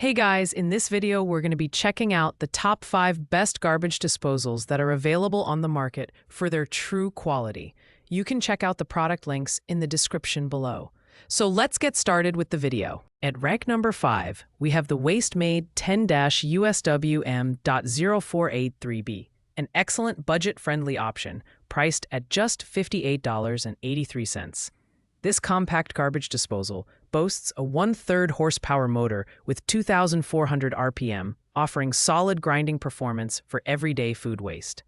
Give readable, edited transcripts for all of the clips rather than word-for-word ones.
Hey guys, in this video we're going to be checking out the top 5 best garbage disposals that are available on the market for their true quality. You can check out the product links in the description below. So let's get started with the video. At rank number 5, we have the Waste-Made 10-USWM.0483B, an excellent budget-friendly option priced at just $58.83. This compact garbage disposal boasts a 1/3 horsepower motor with 2,400 RPM, offering solid grinding performance for everyday food waste.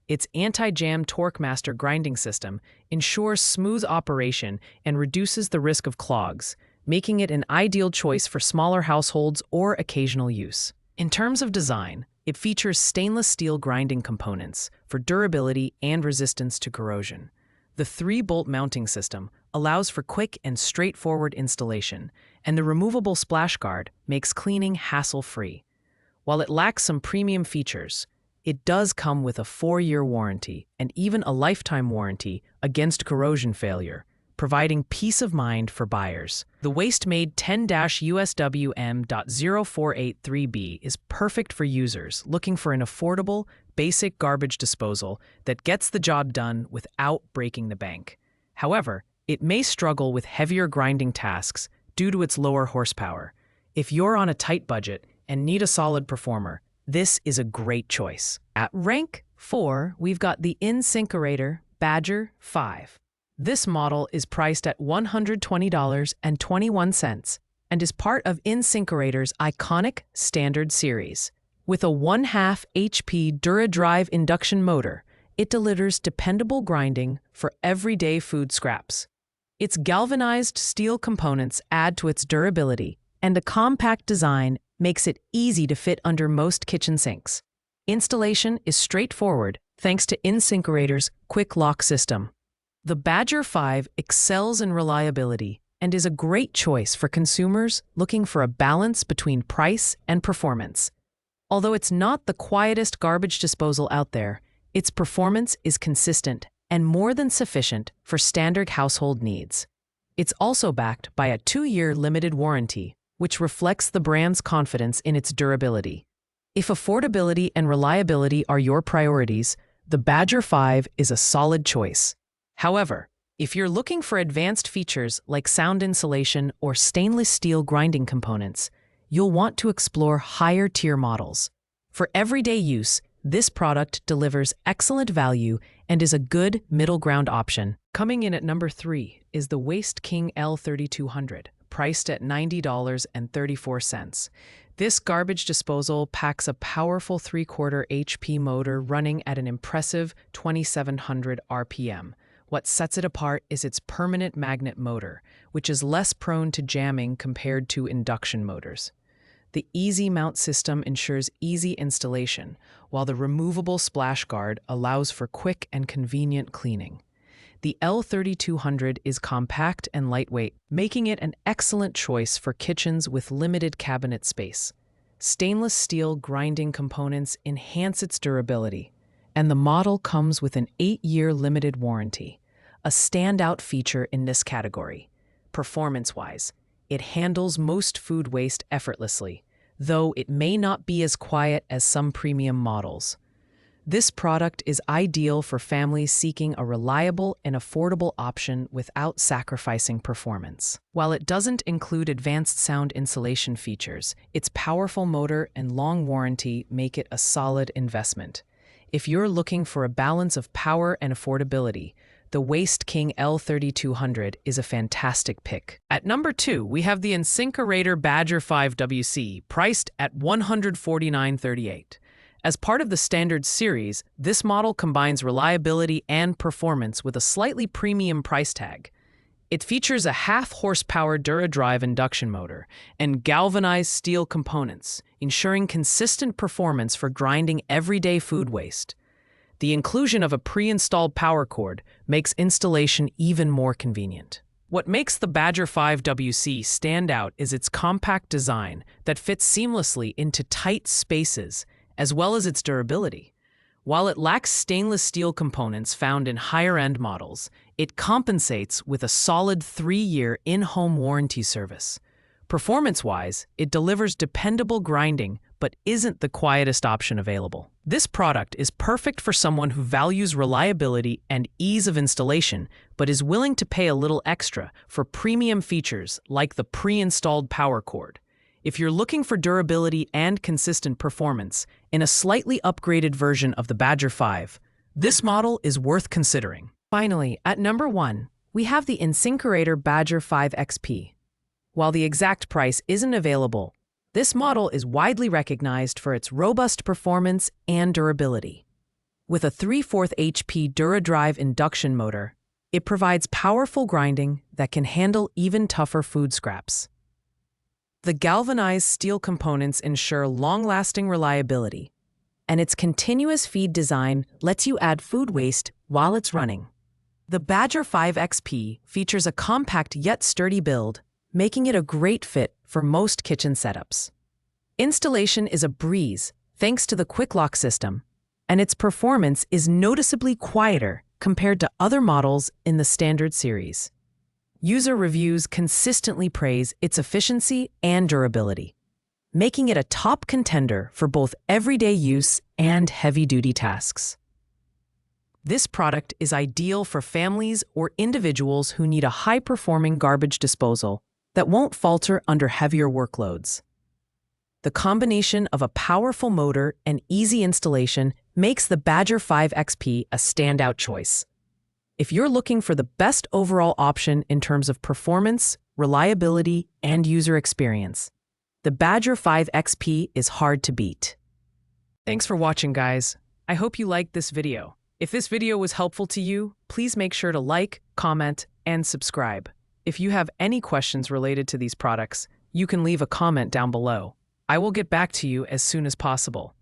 Its anti-jam torque master grinding system ensures smooth operation and reduces the risk of clogs, making it an ideal choice for smaller households or occasional use. In terms of design, it features stainless steel grinding components for durability and resistance to corrosion. The 3-bolt mounting system allows for quick and straightforward installation, and the removable splash guard makes cleaning hassle-free. While it lacks some premium features, it does come with a 4-year warranty and even a lifetime warranty against corrosion failure, providing peace of mind for buyers. The Waste-Made 10-USWM.0483B is perfect for users looking for an affordable, basic garbage disposal that gets the job done without breaking the bank. However, it may struggle with heavier grinding tasks due to its lower horsepower. If you're on a tight budget and need a solid performer, this is a great choice. At rank 4, we've got the InSinkErator Badger 5. This model is priced at $120.21 and is part of InSinkErator's iconic Standard series. With a 1/2 HP DuraDrive induction motor, it delivers dependable grinding for everyday food scraps. Its galvanized steel components add to its durability, and the compact design makes it easy to fit under most kitchen sinks. Installation is straightforward thanks to InSinkErator's quick lock system. The Badger 5 excels in reliability and is a great choice for consumers looking for a balance between price and performance. Although it's not the quietest garbage disposal out there, its performance is consistent and more than sufficient for standard household needs. It's also backed by a 2-year limited warranty, which reflects the brand's confidence in its durability. If affordability and reliability are your priorities, the Badger 5 is a solid choice. However, if you're looking for advanced features like sound insulation or stainless steel grinding components, you'll want to explore higher-tier models. For everyday use, this product delivers excellent value and is a good middle ground option. Coming in at number 3 is the Waste King L3200, priced at $90.34. This garbage disposal packs a powerful 3/4 HP motor running at an impressive 2,700 RPM. What sets it apart is its permanent magnet motor, which is less prone to jamming compared to induction motors. The easy mount system ensures easy installation, while the removable splash guard allows for quick and convenient cleaning. The L3200 is compact and lightweight, making it an excellent choice for kitchens with limited cabinet space. Stainless steel grinding components enhance its durability, and the model comes with an 8-year limited warranty, a standout feature in this category. Performance-wise, it handles most food waste effortlessly, though it may not be as quiet as some premium models. This product is ideal for families seeking a reliable and affordable option without sacrificing performance. While it doesn't include advanced sound insulation features, its powerful motor and long warranty make it a solid investment. If you're looking for a balance of power and affordability, the Waste King L3200 is a fantastic pick. At number 2, we have the InSinkErator Badger 5 WC, priced at $149.38. As part of the Standard series, this model combines reliability and performance with a slightly premium price tag. It features a 1/2 horsepower DuraDrive induction motor and galvanized steel components, ensuring consistent performance for grinding everyday food waste. The inclusion of a pre-installed power cord makes installation even more convenient. What makes the Badger 5 WC stand out is its compact design that fits seamlessly into tight spaces, as well as its durability. While it lacks stainless steel components found in higher-end models, it compensates with a solid 3-year in-home warranty service. Performance-wise, it delivers dependable grinding, but isn't the quietest option available. This product is perfect for someone who values reliability and ease of installation, but is willing to pay a little extra for premium features like the pre-installed power cord. If you're looking for durability and consistent performance in a slightly upgraded version of the Badger 5, this model is worth considering. Finally, at number 1, we have the InSinkErator Badger 5 XP. While the exact price isn't available, this model is widely recognized for its robust performance and durability. With a 3/4 HP DuraDrive induction motor, it provides powerful grinding that can handle even tougher food scraps. The galvanized steel components ensure long-lasting reliability, and its continuous feed design lets you add food waste while it's running. The Badger 5 XP features a compact yet sturdy build, making it a great fit for most kitchen setups. Installation is a breeze thanks to the quick lock system, and its performance is noticeably quieter compared to other models in the standard series. User reviews consistently praise its efficiency and durability, making it a top contender for both everyday use and heavy-duty tasks. This product is ideal for families or individuals who need a high-performing garbage disposal that won't falter under heavier workloads. The combination of a powerful motor and easy installation makes the Badger 5 XP a standout choice. If you're looking for the best overall option in terms of performance, reliability, and user experience, the Badger 5 XP is hard to beat. Thanks for watching, guys. I hope you liked this video. If this video was helpful to you, please make sure to like, comment, and subscribe. If you have any questions related to these products, you can leave a comment down below. I will get back to you as soon as possible.